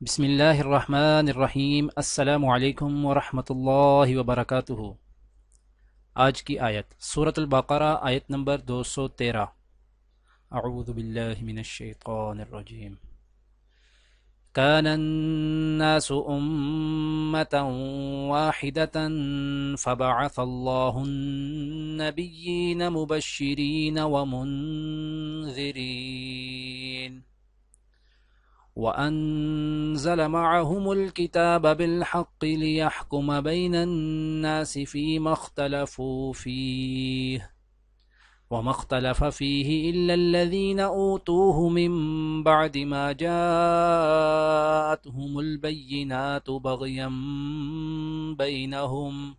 بسم اللہ الرحمن الرحیم۔ السلام علیکم ورحمۃ اللہ وبرکاتہ۔ آج کی آیت سورۃ البقرہ، آیت نمبر 213۔ اعوذ باللہ من الشیطان الرجیم۔ كان الناس أمة واحدة فبعث الله النبيين مبشرين ومنذرين وأنزل معهم الكتاب بالحق ليحكم بين الناس فيما اختلفوا فيه وما اختلف فيه إلا الذين أوتوه من بعد ما جاءتهم البينات بغيا بينهم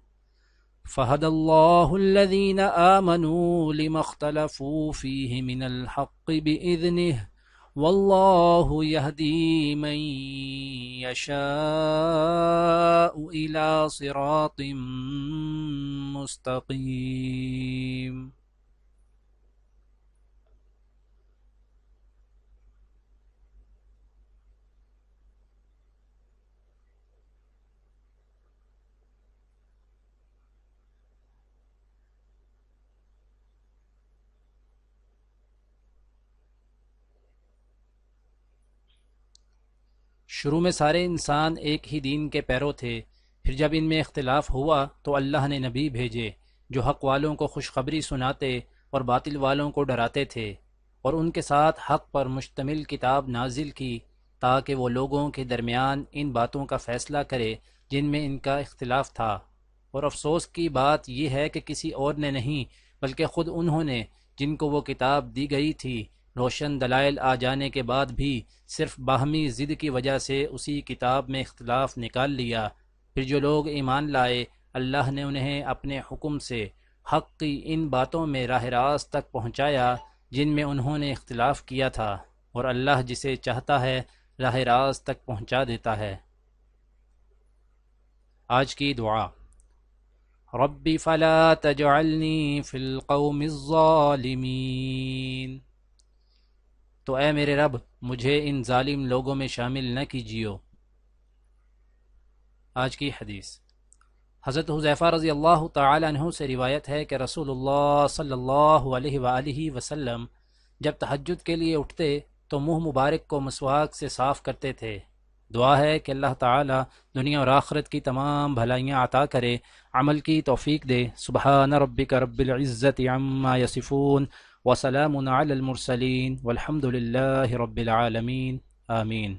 فهدى الله الذين آمنوا لما اختلفوا فيه من الحق بإذنه واللہ یہدی من یشاء الی صراط مستقیم۔ شروع میں سارے انسان ایک ہی دین کے پیرو تھے، پھر جب ان میں اختلاف ہوا تو اللہ نے نبی بھیجے جو حق والوں کو خوشخبری سناتے اور باطل والوں کو ڈراتے تھے، اور ان کے ساتھ حق پر مشتمل کتاب نازل کی تاکہ وہ لوگوں کے درمیان ان باتوں کا فیصلہ کرے جن میں ان کا اختلاف تھا۔ اور افسوس کی بات یہ ہے کہ کسی اور نے نہیں بلکہ خود انہوں نے، جن کو وہ کتاب دی گئی تھی، روشن دلائل آ جانے کے بعد بھی صرف باہمی ضد کی وجہ سے اسی کتاب میں اختلاف نکال لیا۔ پھر جو لوگ ایمان لائے، اللہ نے انہیں اپنے حکم سے حق کی ان باتوں میں راہ راست تک پہنچایا جن میں انہوں نے اختلاف کیا تھا، اور اللہ جسے چاہتا ہے راہ راست تک پہنچا دیتا ہے۔ آج کی دعا: رب فلا تجعلنی فی القوم الظالمین۔ تو اے میرے رب، مجھے ان ظالم لوگوں میں شامل نہ کیجیو۔ آج کی حدیث حضرت حذیفہ رضی اللہ تعالی عنہ سے روایت ہے کہ رسول اللہ صلی اللہ علیہ وآلہ وسلم جب تہجد کے لیے اٹھتے تو منہ مبارک کو مسواک سے صاف کرتے تھے۔ دعا ہے کہ اللہ تعالی دنیا اور آخرت کی تمام بھلائیاں عطا کرے، عمل کی توفیق دے۔ سبحان ربک رب العزت عما یصفون وسلام علی المرسلین والحمد للہ رب العالمین، آمین۔